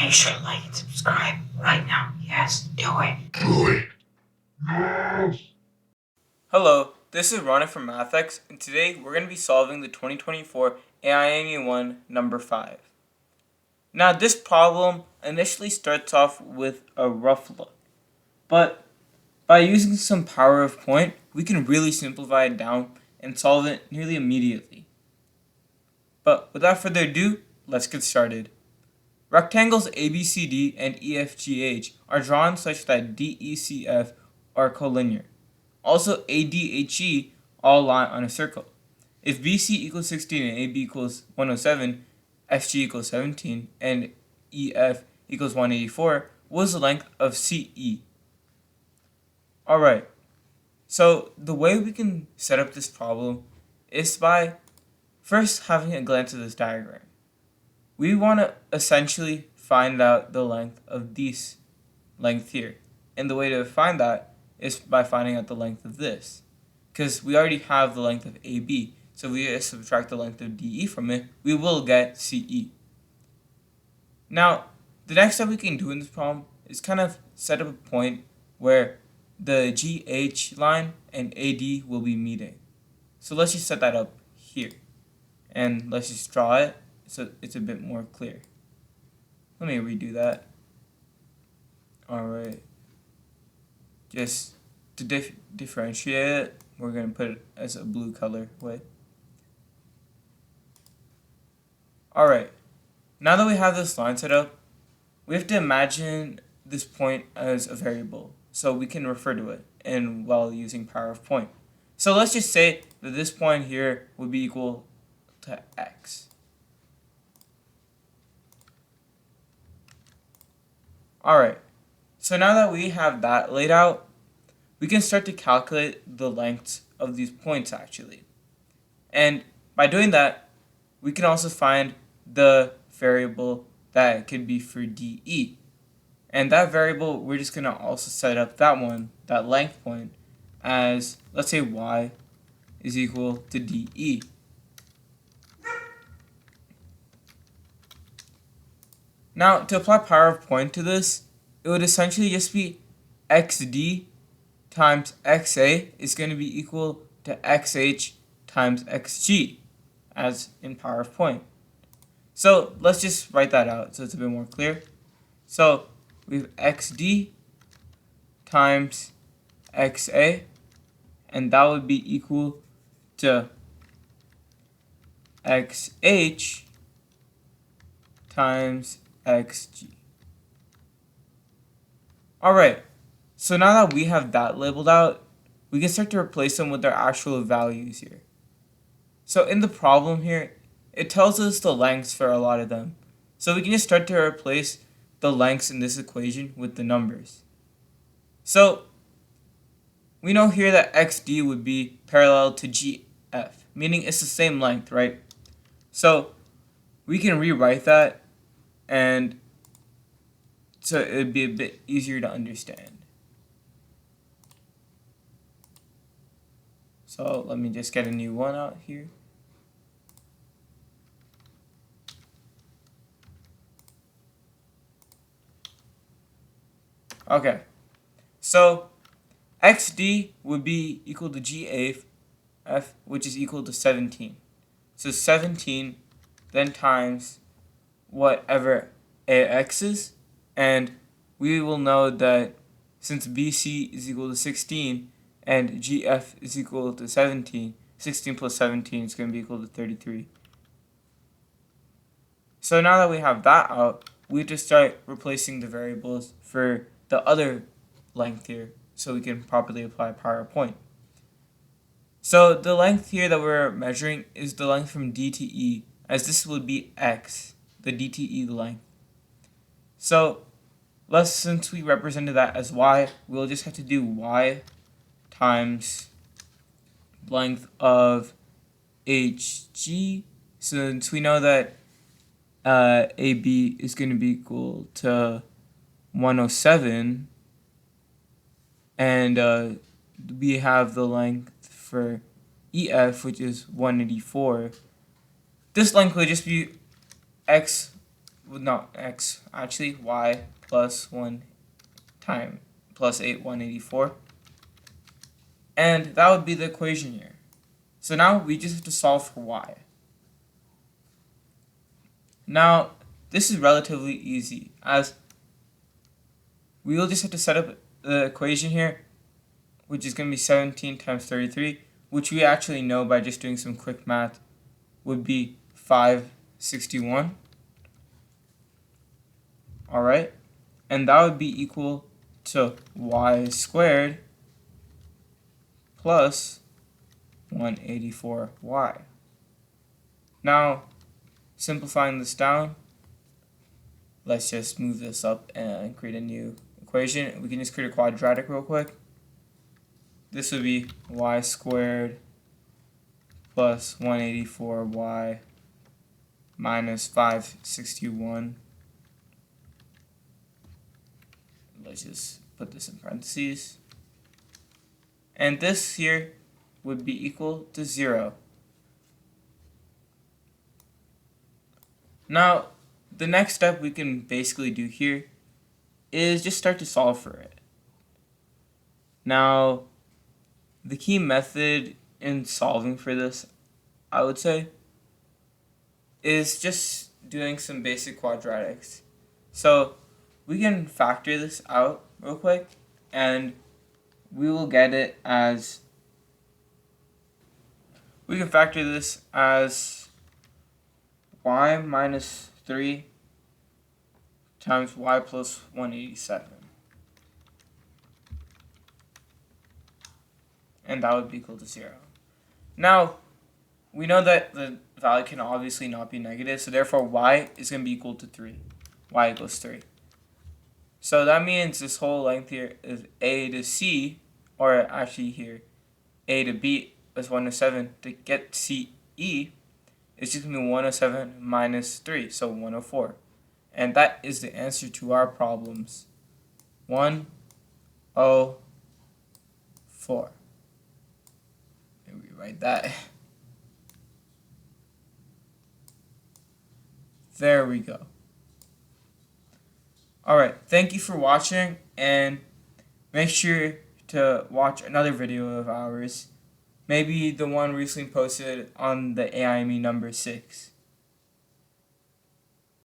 Make sure to like and subscribe right now. Yes, do it. Hello, this is Ronnie from MathX, and today we're going to be solving the 2024 AIME I number 5. Now this problem initially starts off with a rough look, but by using some power of point, we can really simplify it down and solve it nearly immediately. But without further ado, let's get started. Rectangles ABCD and EFGH are drawn such that DECF are collinear. Also, ADHE all lie on a circle. If BC equals 16 and AB equals 107, FG equals 17, and EF equals 184, what is the length of CE? Alright, so the way we can set up this problem is by first having a glance at this diagram. We want to essentially find out the length of this length here. And the way to find that is by finding out the length of this. Because we already have the length of AB. So if we subtract the length of DE from it, we will get CE. Now, the next step we can do in this problem is kind of set up a point where the GH line and AD will be meeting. So let's just set that up here. And let's just draw it so it's a bit more clear. Let me redo that. Alright. Just to differentiate it, we're going to put it as a blue color way. Alright. Now that we have this line set up, we have to imagine this point as a variable, so we can refer to it and while using power of point. So let's just say that this point here would be equal to x. Alright, so now that we have that laid out, we can start to calculate the lengths of these points actually. And by doing that, we can also find the variable that could be for DE. And that variable, we're just going to also set up that length point, as, let's say y is equal to DE. Now, to apply power of point to this, it would essentially just be xd times xa is going to be equal to xh times xg, as in power of point. So let's just write that out so it's a bit more clear. So we have xd times xa, and that would be equal to xh times xg. Alright, so now that we have that labeled out, we can start to replace them with their actual values here. So in the problem here, it tells us the lengths for a lot of them. So we can just start to replace the lengths in this equation with the numbers. So we know here that xd would be parallel to gf, meaning it's the same length, right? So we can rewrite that, and so it would be a bit easier to understand. So let me just get a new one out here. Okay, so xd would be equal to gaf, which is equal to 17. So 17 then times whatever ax is, and we will know that since BC is equal to 16 and GF is equal to 17, 16 plus 17 is going to be equal to 33. So now that we have that out, we have to start replacing the variables for the other length here so we can properly apply power of point. So the length here that we're measuring is the length from D to E, as this would be x, the DTE length. So since we represented that as y, we'll just have to do y times length of hg, since we know that AB is going to be equal to 107, and we have the length for EF, which is 184. This length would just be x not x, actually y plus 1 time plus 8, 184. And that would be the equation here. So now we just have to solve for y. Now, this is relatively easy, as we will just have to set up the equation here, which is going to be 17 times 33, which we actually know by just doing some quick math would be 561. Alright, and that would be equal to y squared plus 184y. Now, simplifying this down, let's just move this up and create a new equation. We can just create a quadratic real quick. This would be y squared plus 184y minus 561. Let's just put this in parentheses. And this here would be equal to 0. Now, the next step we can basically do here is just start to solve for it. Now, the key method in solving for this, I would say, is just doing some basic quadratics. So we can factor this out real quick, and we will get it as, we can factor this as y minus 3 times y plus 187. And that would be equal to 0. Now, we know that the value can obviously not be negative, so therefore y is going to be equal to 3. Y equals 3. So that means this whole length here is a to c, or actually here, a to b is 107. To get ce, it's just going to be 107 minus 3, so 104. And that is the answer to our problems. 104. And we write that. There we go. Alright, thank you for watching, and make sure to watch another video of ours. Maybe the one recently posted on the AIME number 6.